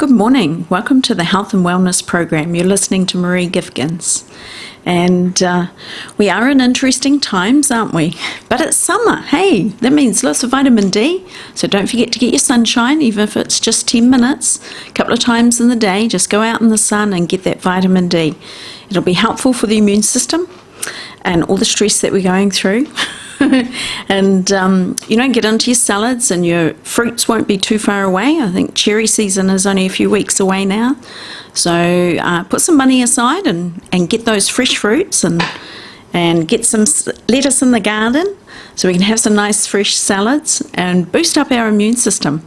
Good morning. Welcome to the Health and Wellness Program. You're listening to Maree Gifkins. And we are in interesting times, aren't we? But it's summer. Hey, that means lots of vitamin D. So don't forget to get your sunshine, even if it's just 10 minutes, a couple of times in the day. Just go out in the sun and get that vitamin D. It'll be helpful for the immune system and all the stress that we're going through. And, get into your salads, and your fruits won't be too far away. I think cherry season is only a few weeks away now. So put some money aside and get those fresh fruits and get some lettuce in the garden so we can have some nice fresh salads and boost up our immune system.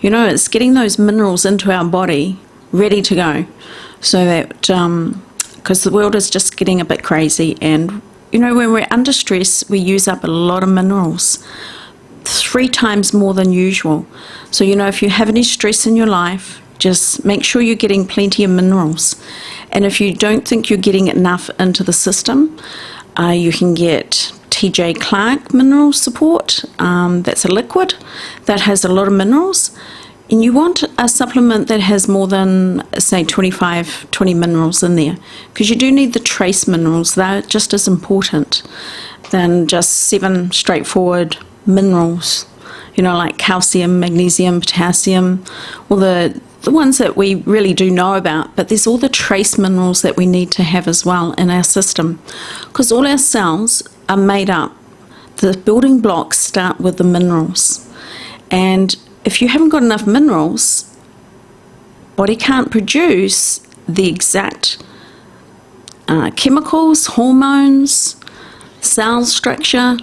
It's getting those minerals into our body ready to go, so that because the world is just getting a bit crazy, and when we're under stress, we use up a lot of minerals, 3 times more than usual. So, if you have any stress in your life, just make sure you're getting plenty of minerals. And if you don't think you're getting enough into the system, you can get TJ Clark mineral support. That's a liquid that has a lot of minerals. And you want a supplement that has more than, say, 20 minerals in there, because you do need the trace minerals. They're just as important than just 7 straightforward minerals, like calcium, magnesium, potassium, all the ones that we really do know about. But there's all the trace minerals that we need to have as well in our system, because all our cells are made up. The building blocks start with the minerals. And if you haven't got enough minerals, body can't produce the exact chemicals, hormones, cell structure.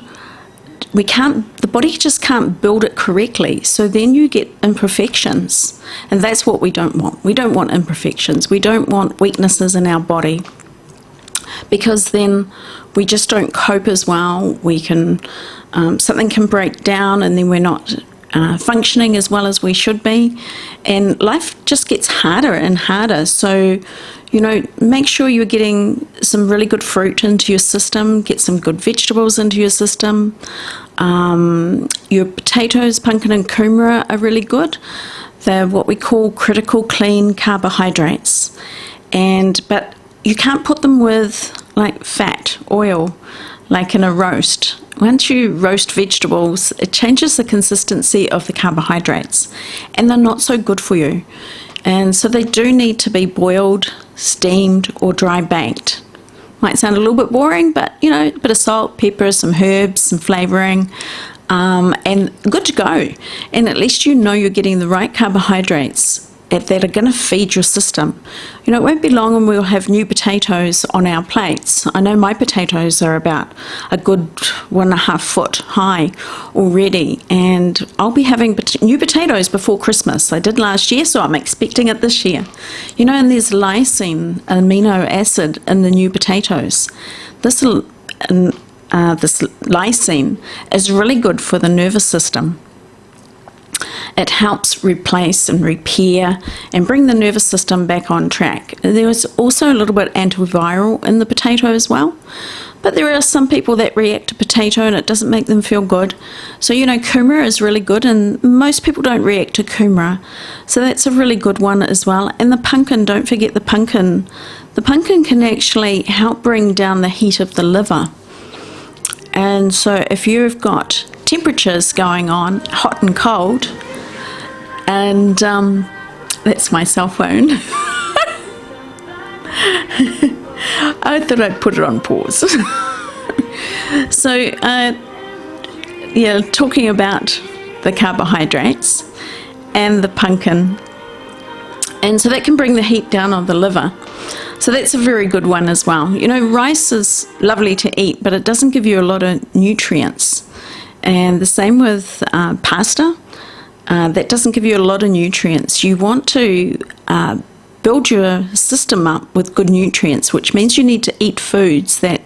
The body just can't build it correctly. So then you get imperfections. And that's what we don't want. We don't want imperfections. We don't want weaknesses in our body, because then we just don't cope as well. Something can break down, and then we're not functioning as well as we should be, and life just gets harder and harder. So make sure you're getting some really good fruit into your system, get some good vegetables into your system. Your potatoes, pumpkin and kumara are really good. They're what we call critical clean carbohydrates, but you can't put them with like fat, oil, like in a roast. Once you roast vegetables, it changes the consistency of the carbohydrates, and they're not so good for you. And so they do need to be boiled, steamed, or dry baked. Might sound a little bit boring, but a bit of salt, pepper, some herbs, some flavouring, and good to go. And at least you're getting the right carbohydrates that are going to feed your system. It won't be long and we'll have new potatoes on our plates. I know my potatoes are about a good 1.5 foot high already, and I'll be having new potatoes before Christmas. I did last year, so I'm expecting it this year. And there's lysine, amino acid, in the new potatoes. This lysine is really good for the nervous system. It helps replace and repair and bring the nervous system back on track. There is also a little bit antiviral in the potato as well, but there are some people that react to potato and it doesn't make them feel good. So kumara is really good, and most people don't react to kumara, so that's a really good one as well. And the pumpkin, don't forget the pumpkin. The pumpkin can actually help bring down the heat of the liver. And so if you've got temperatures going on, hot and cold, and that's my cell phone. I thought I'd put it on pause. So, talking about the carbohydrates and the pumpkin, and so that can bring the heat down on the liver. So that's a very good one as well. Rice is lovely to eat, but it doesn't give you a lot of nutrients. And the same with pasta. That doesn't give you a lot of nutrients. You want to build your system up with good nutrients, which means you need to eat foods that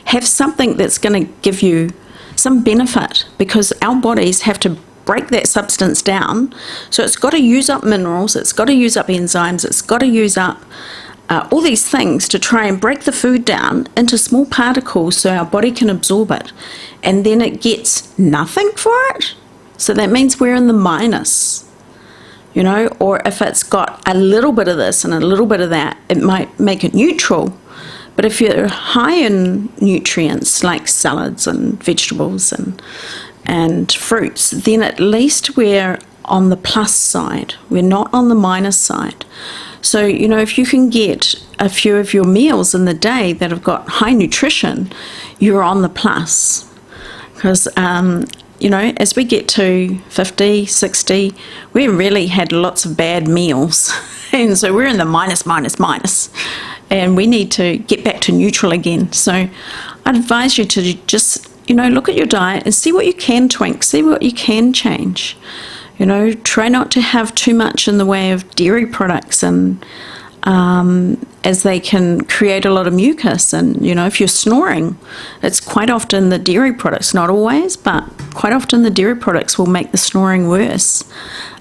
have something that's going to give you some benefit, because our bodies have to break that substance down. So it's got to use up minerals, it's got to use up enzymes, it's got to use up all these things to try and break the food down into small particles so our body can absorb it. And then it gets nothing for it. So that means we're in the minus. you know, or if it's got a little bit of this and a little bit of that, it might make it neutral. But if you're high in nutrients like salads and vegetables and fruits, then at least we're on the plus side. We're not on the minus side. So, you know, if you can get a few of your meals in the day that have got high nutrition, you're on the plus. Because, you know, as we get to 50, 60, we really had lots of bad meals. And so we're in the minus. And we need to get back to neutral again. So I'd advise you to just, you know, look at your diet and see what you can tweak, see what you can change. You know, try not to have too much in the way of dairy products, and as they can create a lot of mucus. And, you know, if you're snoring, it's quite often the dairy products, not always, but quite often the dairy products will make the snoring worse,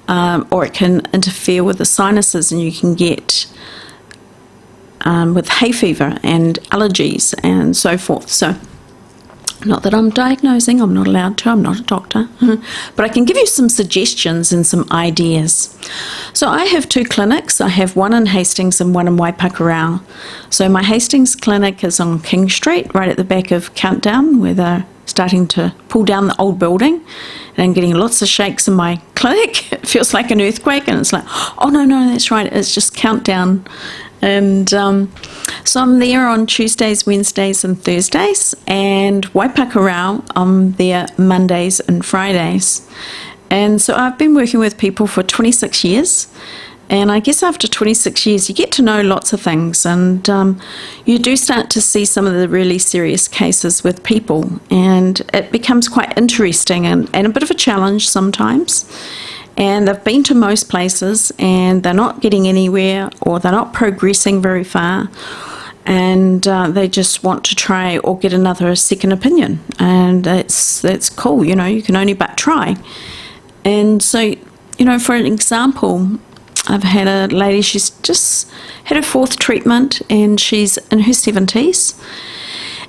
or it can interfere with the sinuses, and you can get with hay fever and allergies and so forth. So, not that I'm diagnosing, I'm not allowed to, I'm not a doctor, but I can give you some suggestions and some ideas. So I have 2 clinics. I have one in Hastings and one in Waipakarau. So my Hastings clinic is on King Street, right at the back of Countdown, where they're starting to pull down the old building, and I'm getting lots of shakes in my clinic. It feels like an earthquake, and it's like, oh no, that's right, it's just Countdown. And so I'm there on Tuesdays, Wednesdays and Thursdays, and Waipakarau, I'm there Mondays and Fridays. And so I've been working with people for 26 years, and I guess after 26 years you get to know lots of things, and you do start to see some of the really serious cases with people, and it becomes quite interesting and a bit of a challenge sometimes. And they've been to most places and they're not getting anywhere, or they're not progressing very far, and they just want to try or get another second opinion, and that's cool, you know, you can only but try. And so, you know, for an example, I've had a lady, she's just had her 4th treatment, and she's in her 70s,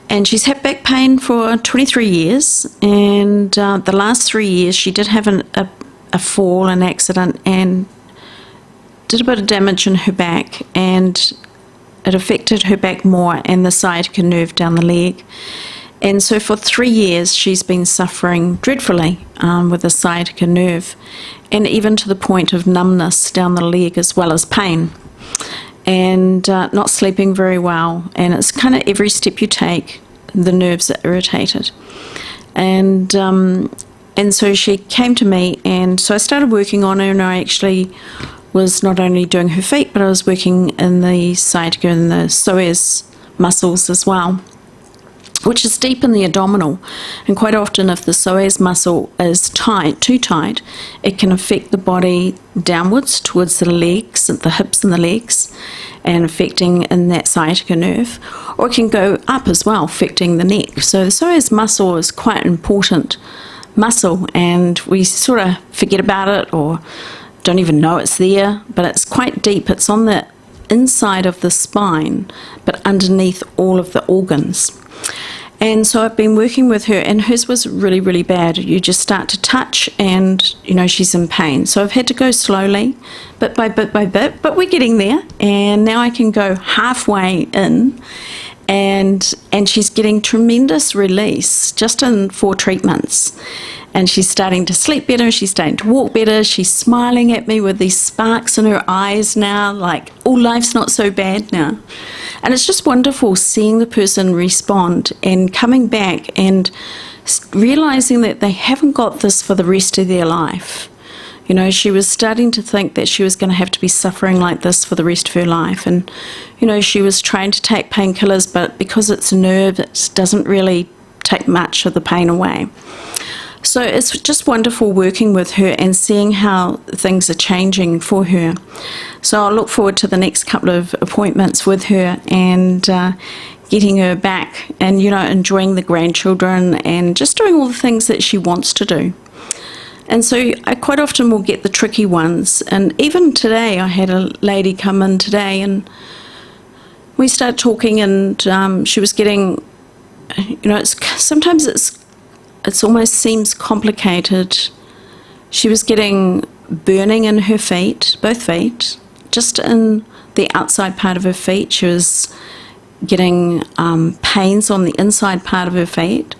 and she's had back pain for 23 years, and the last 3 years she did have a fall, an accident, and did a bit of damage in her back, and it affected her back more and the sciatica nerve down the leg. And so for 3 years she's been suffering dreadfully with the sciatica nerve, and even to the point of numbness down the leg as well as pain, and not sleeping very well. And it's kind of every step you take, the nerves are irritated. And so she came to me, and so I started working on her, and I actually was not only doing her feet, but I was working in the sciatica and the psoas muscles as well, which is deep in the abdominal. And quite often if the psoas muscle is tight, too tight, it can affect the body downwards towards the legs, the hips and the legs, and affecting in that sciatica nerve, or it can go up as well, affecting the neck. So the psoas muscle is quite important muscle, and we sort of forget about it or don't even know it's there, but it's quite deep. It's on the inside of the spine, but underneath all of the organs. And so I've been working with her, and hers was really, really bad. You just start to touch and, you know, she's in pain. So I've had to go slowly, bit by bit by bit, but we're getting there. And now I can go halfway in, and she's getting tremendous release just in 4 treatments. And she's starting to sleep better, she's starting to walk better, she's smiling at me with these sparks in her eyes now, like, oh, life's not so bad now. And it's just wonderful seeing the person respond and coming back and realizing that they haven't got this for the rest of their life. You know, she was starting to think that she was going to have to be suffering like this for the rest of her life. And, you know, she was trying to take painkillers, but because it's a nerve, it doesn't really take much of the pain away. So it's just wonderful working with her and seeing how things are changing for her. So I'll look forward to the next couple of appointments with her, and getting her back and, you know, enjoying the grandchildren and just doing all the things that she wants to do. And so I quite often will get the tricky ones. And even today, I had a lady come in today, and we started talking, and she was getting, you know, sometimes it's almost seems complicated. She was getting burning in her feet, both feet, just in the outside part of her feet. She was getting pains on the inside part of her feet.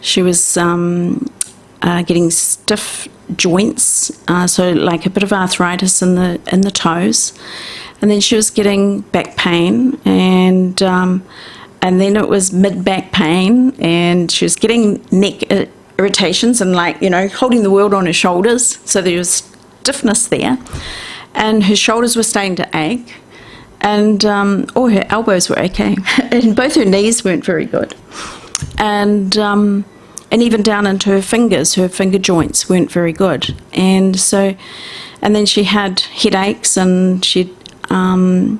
She was getting stiff joints, so like a bit of arthritis in the toes, and then she was getting back pain, and then it was mid back pain, and she was getting neck irritations and holding the world on her shoulders, so there was stiffness there, and her shoulders were starting to ache, and all her elbows were okay, and both her knees weren't very good, and even down into her fingers, her finger joints weren't very good. And then she had headaches, and she had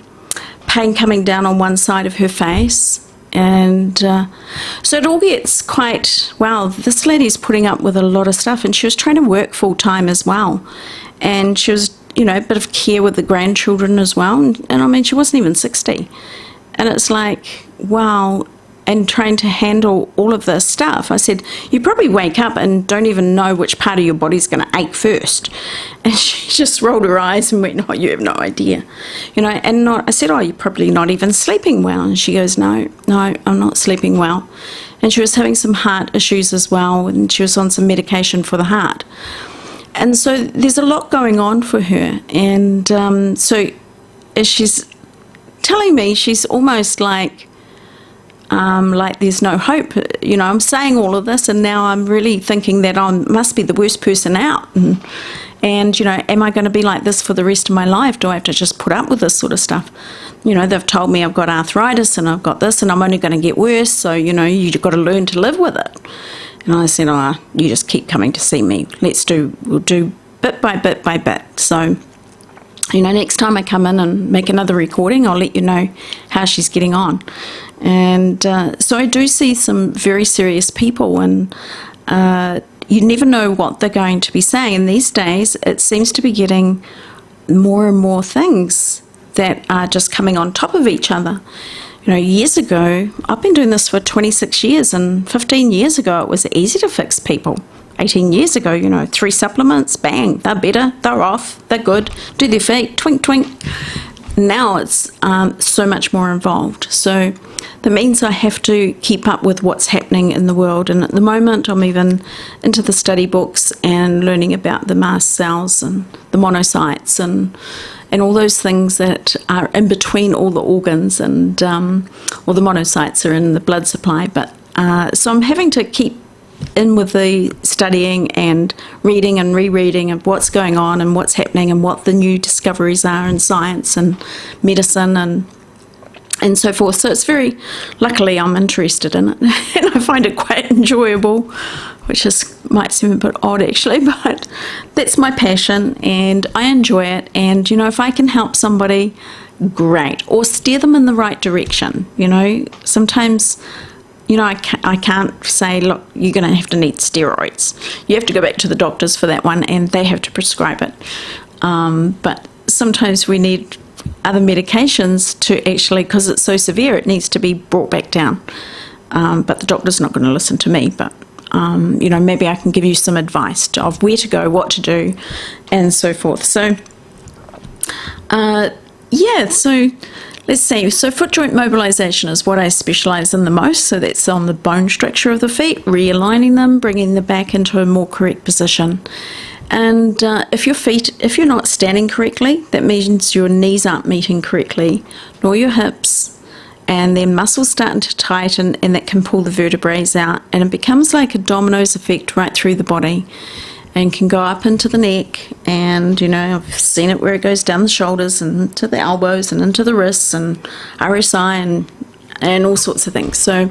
pain coming down on one side of her face. And so it all gets quite, wow, this lady's putting up with a lot of stuff. And she was trying to work full time as well. And she was, a bit of care with the grandchildren as well. And I mean, she wasn't even 60. And it's like, wow. And trying to handle all of this stuff. I said, you probably wake up and don't even know which part of your body's going to ache first. And she just rolled her eyes and went, oh, you have no idea. I said, oh, you're probably not even sleeping well. And she goes, no, I'm not sleeping well. And she was having some heart issues as well, and she was on some medication for the heart. And so there's a lot going on for her. And so as she's telling me, she's almost like there's no hope. I'm saying all of this, and now I'm really thinking that I must be the worst person out. And am I going to be like this for the rest of my life? Do I have to just put up with this sort of stuff? They've told me I've got arthritis and I've got this, and I'm only going to get worse. So, you've got to learn to live with it. And I said, oh, you just keep coming to see me. We'll do bit by bit by bit. So, next time I come in and make another recording, I'll let you know how she's getting on. And so I do see some very serious people, and you never know what they're going to be saying. And these days, it seems to be getting more and more things that are just coming on top of each other. Years ago, I've been doing this for 26 years, and 15 years ago, it was easy to fix people. 18 years ago, 3 supplements, bang, they're better, they're off, they're good, do their feet, twink, twink. Now it's so much more involved. So that means I have to keep up with what's happening in the world. And at the moment, I'm even into the study books and learning about the mast cells and the monocytes and all those things that are in between all the organs. And well, the monocytes are in the blood supply. But so I'm having to keep in with the studying and reading and rereading of what's going on and what's happening and what the new discoveries are in science and medicine and so forth. So it's luckily I'm interested in it, and I find it quite enjoyable, which might seem a bit odd actually, but that's my passion and I enjoy it. And if I can help somebody, great, or steer them in the right direction. Sometimes I can't say, look, you're going to have to need steroids. You have to go back to the doctors for that one, and they have to prescribe it. But sometimes we need other medications to actually, because it's so severe, it needs to be brought back down. But the doctor's not going to listen to me. But, maybe I can give you some advice of where to go, what to do, and so forth. So, so let's see. So foot joint mobilization is what I specialize in the most. So that's on the bone structure of the feet, realigning them, bringing the back into a more correct position. And if you're not standing correctly, that means your knees aren't meeting correctly, nor your hips, and then muscles starting to tighten, and that can pull the vertebrae out, and it becomes like a dominoes effect right through the body, and can go up into the neck, and I've seen it where it goes down the shoulders and into the elbows and into the wrists and RSI and all sorts of things. So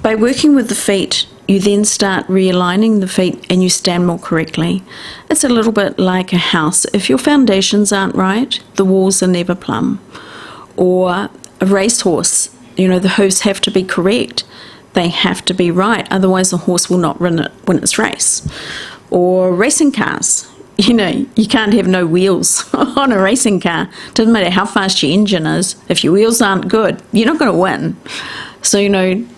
by working with the feet, you then start realigning the feet and you stand more correctly. It's a little bit like a house. If your foundations aren't right, the walls are never plumb. Or a racehorse, the hooves have to be correct. They have to be right, otherwise the horse will not win its race. Or racing cars, you can't have no wheels on a racing car. Doesn't matter how fast your engine is, if your wheels aren't good, you're not going to win. So,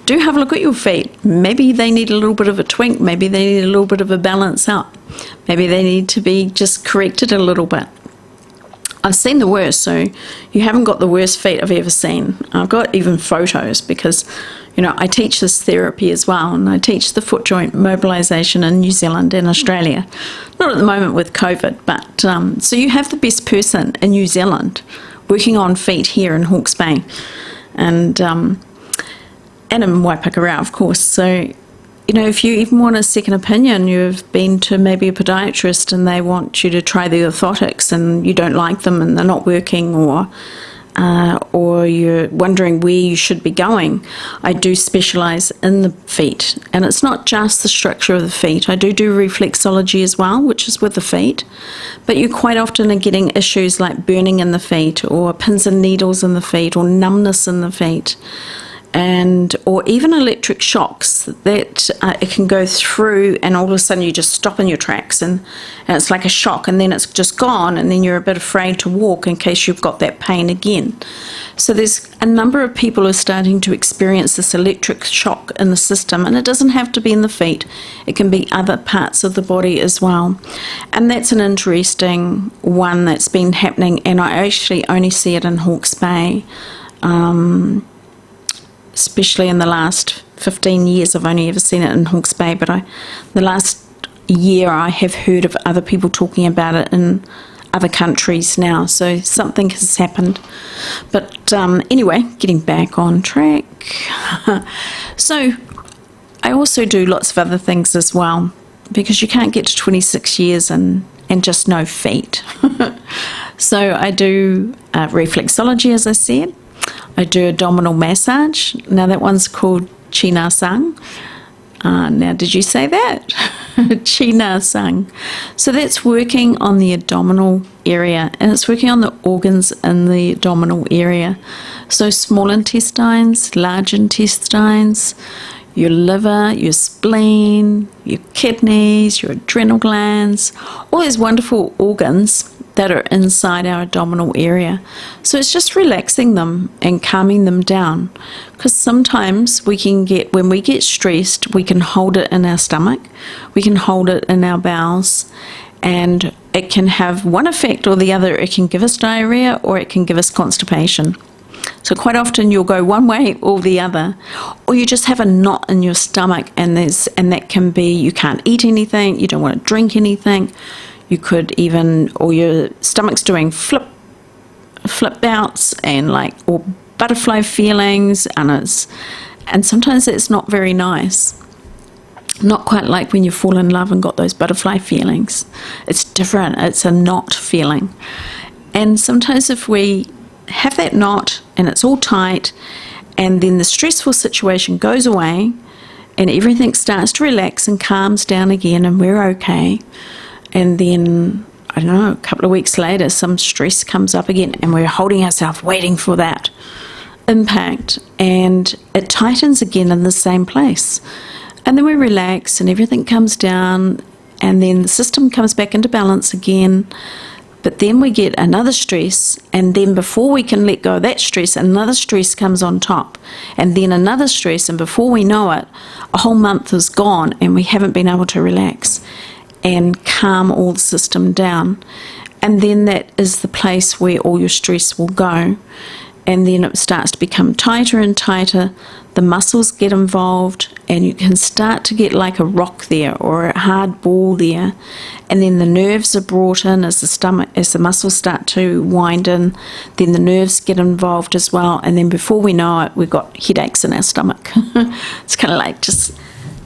do have a look at your feet. Maybe they need a little bit of a twink. Maybe they need a little bit of a balance up. Maybe they need to be just corrected a little bit. I've seen the worst, so you haven't got the worst feet I've ever seen. I've got even photos because, I teach this therapy as well, and I teach the foot joint mobilization in New Zealand and Australia. Not at the moment with COVID, but so you have the best person in New Zealand working on feet here in Hawke's Bay, and in Waipakarau, of course. So, if you even want a second opinion, you've been to maybe a podiatrist and they want you to try the orthotics and you don't like them and they're not working, or you're wondering where you should be going. I do specialise in the feet, and it's not just the structure of the feet. I do reflexology as well, which is with the feet, but you quite often are getting issues like burning in the feet, or pins and needles in the feet, or numbness in the feet, or even electric shocks that it can go through, and all of a sudden you just stop in your tracks, and it's like a shock, and then it's just gone, and then you're a bit afraid to walk in case you've got that pain again. So there's a number of people who are starting to experience this electric shock in the system, and it doesn't have to be in the feet. It can be other parts of the body as well. And that's an interesting one that's been happening, and I actually only see it in Hawke's Bay. Especially in the last 15 years, I've only ever seen it in Hawke's Bay, but the last year I have heard of other people talking about it in other countries now, so something has happened. But anyway, getting back on track. So I also do lots of other things as well, because you can't get to 26 years and just no feet. So I do reflexology, as I said. I do abdominal massage. Now that one's called China Sang. Now did you say that? China Sang. So that's working on the abdominal area, and it's working on the organs in the abdominal area. So small intestines, large intestines, your liver, your spleen, your kidneys, your adrenal glands, all these wonderful organs that are inside our abdominal area. So it's just relaxing them and calming them down, because sometimes when we get stressed, we can hold it in our stomach, we can hold it in our bowels, and it can have one effect or the other. It can give us diarrhea or it can give us constipation. So quite often you'll go one way or the other, or you just have a knot in your stomach, and that can be you can't eat anything, you don't want to drink anything. You could even, or your stomach's doing flip outs or butterfly feelings, and sometimes it's not very nice. Not quite like when you fall in love and got those butterfly feelings. It's different. It's a knot feeling. And sometimes if we have that knot and it's all tight, and then the stressful situation goes away and everything starts to relax and calms down again, and we're okay. And then, I don't know, a couple of weeks later, some stress comes up again, and we're holding ourselves, waiting for that impact, and it tightens again in the same place. And then we relax, and everything comes down, and then the system comes back into balance again. But then we get another stress, and then before we can let go of that stress, another stress comes on top, and then another stress, and before we know it, a whole month is gone, and we haven't been able to relax and calm all the system down. And then that is the place where all your stress will go, and then it starts to become tighter and tighter. The muscles get involved, and you can start to get like a rock there or a hard ball there, and then the nerves are brought in as the muscles start to wind in. Then the nerves get involved as well, and then before we know it, we've got headaches in our stomach. It's kind of like just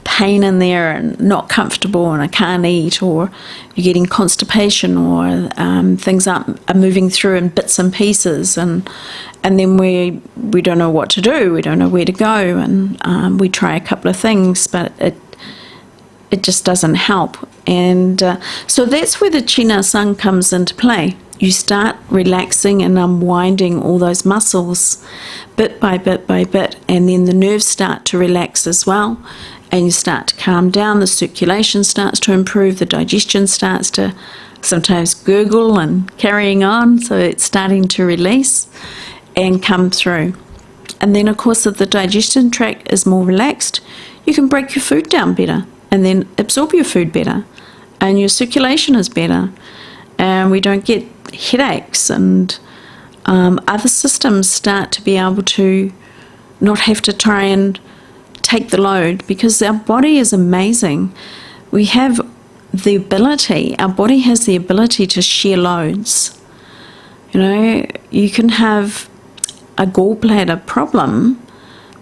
pain in there and not comfortable, and I can't eat, or you're getting constipation, or things are moving through in bits and pieces, and then we don't know what to do, we don't know where to go, and we try a couple of things, but it just doesn't help. And so that's where the China Sang comes into play. You start relaxing and unwinding all those muscles bit by bit by bit, and then the nerves start to relax as well, and you start to calm down, the circulation starts to improve, the digestion starts to sometimes gurgle and carrying on, so it's starting to release and come through. And then, of course, if the digestion tract is more relaxed, you can break your food down better and then absorb your food better. And your circulation is better. And we don't get headaches, and other systems start to be able to not have to try and take the load, because our body is amazing. We have the ability, our body has the ability to share loads. You know, you can have a gallbladder problem,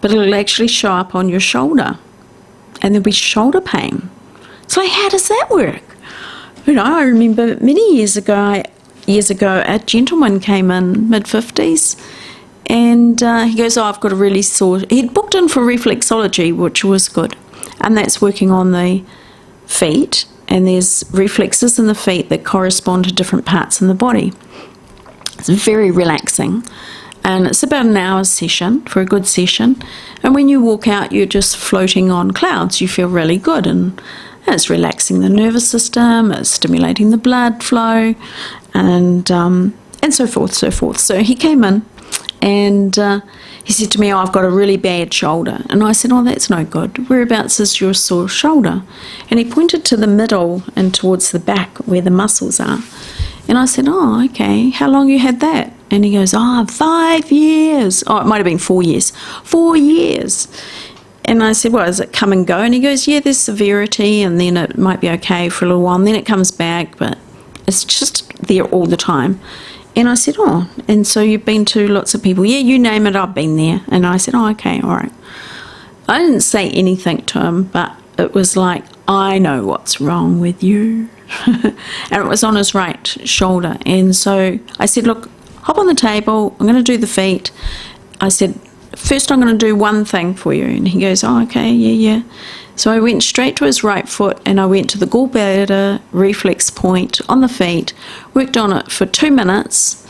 but it'll actually show up on your shoulder, and there'll be shoulder pain. It's like, how does that work? You know, I remember many years ago, a gentleman came in, mid-50s, and he goes, oh, I've got a really sore... He'd booked in for reflexology, which was good, and that's working on the feet, and there's reflexes in the feet that correspond to different parts in the body. It's very relaxing, and it's about an hour's session for a good session, and when you walk out, you're just floating on clouds. You feel really good, and it's relaxing the nervous system, it's stimulating the blood flow, and so forth, so forth. So he came in, and he said to me, oh, I've got a really bad shoulder. And I said, oh, that's no good. Whereabouts is your sore shoulder? And he pointed to the middle and towards the back where the muscles are. And I said, oh, okay, how long you had that? And he goes, oh, 5 years. Oh, it might have been 4 years. 4 years. And I said, well, does it come and go? And he goes, yeah, there's severity, and then it might be okay for a little while, and then it comes back, but it's just there all the time. And I said, oh, and so you've been to lots of people? Yeah, you name it, I've been there. And I said, oh, okay, all right. I didn't say anything to him, but it was like, I know what's wrong with you. And it was on his right shoulder. And so I said, look, hop on the table, I'm going to do the feet. I said, first I'm going to do one thing for you. And he goes, oh, okay, yeah. So I went straight to his right foot, and I went to the gallbladder reflex point on the feet, worked on it for 2 minutes,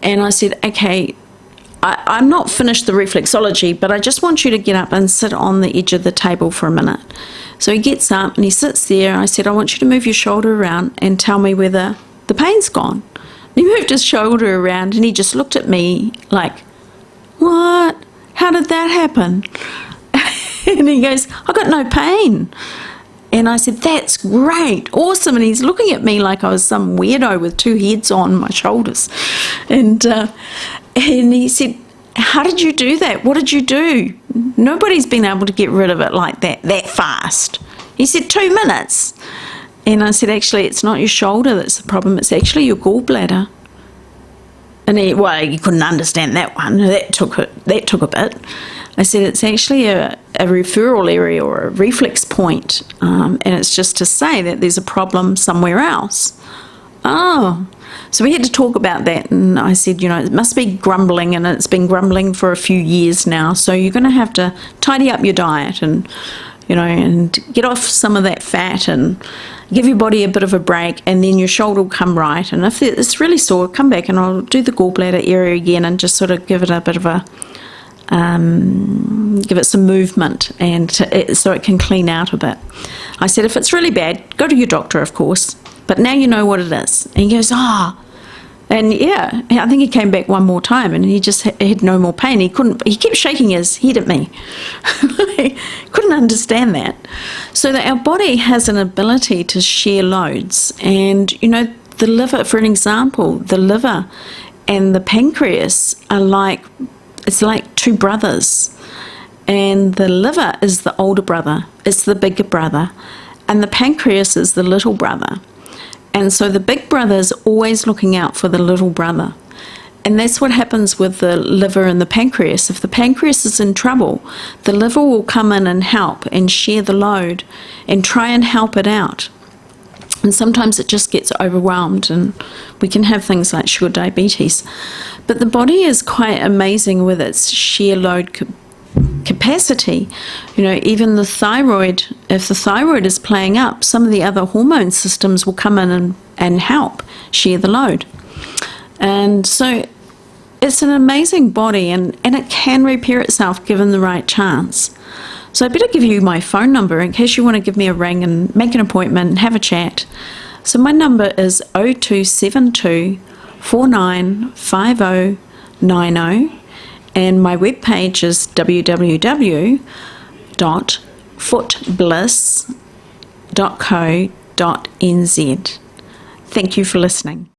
and I said, okay, I'm not finished the reflexology, but I just want you to get up and sit on the edge of the table for a minute. So he gets up and he sits there. I said, I want you to move your shoulder around and tell me whether the pain's gone. And he moved his shoulder around, and he just looked at me like, what? How did that happen? And he goes, I got no pain. And I said, that's great, awesome. And he's looking at me like I was some weirdo with 2 heads on my shoulders. And he said, how did you do that? What did you do? Nobody's been able to get rid of it like that fast. He said, 2 minutes. And I said, actually, it's not your shoulder that's the problem. It's actually your gallbladder. And he couldn't understand that one. That took a bit. I said, it's actually a referral area or a reflex point, and it's just to say that there's a problem somewhere else. Oh, so we had to talk about that, and I said, you know, it must be grumbling, and it's been grumbling for a few years now, so you're going to have to tidy up your diet and, you know, and get off some of that fat and give your body a bit of a break, and then your shoulder will come right. And if it's really sore, come back and I'll do the gallbladder area again and just sort of give it a bit of a give it some movement, and so it can clean out a bit. I said, if it's really bad, go to your doctor, of course, but now you know what it is. And he goes, and yeah, I think he came back one more time, and he just had no more pain. He kept shaking his head at me. He couldn't understand that. So that our body has an ability to share loads, and you know, the liver, for an example, the liver and the pancreas are like, it's like 2 brothers, and the liver is the older brother, it's the bigger brother, and the pancreas is the little brother. And so the big brother is always looking out for the little brother. And that's what happens with the liver and the pancreas. If the pancreas is in trouble, the liver will come in and help and share the load and try and help it out. And sometimes it just gets overwhelmed, and we can have things like sugar diabetes. But the body is quite amazing with its sheer load capacity. You know, even the thyroid, if the thyroid is playing up, some of the other hormone systems will come in and help share the load. And so it's an amazing body, and it can repair itself given the right chance. So I better give you my phone number in case you want to give me a ring and make an appointment and have a chat. So my number is 0272 495090, And my webpage is www.footbliss.co.nz. Thank you for listening.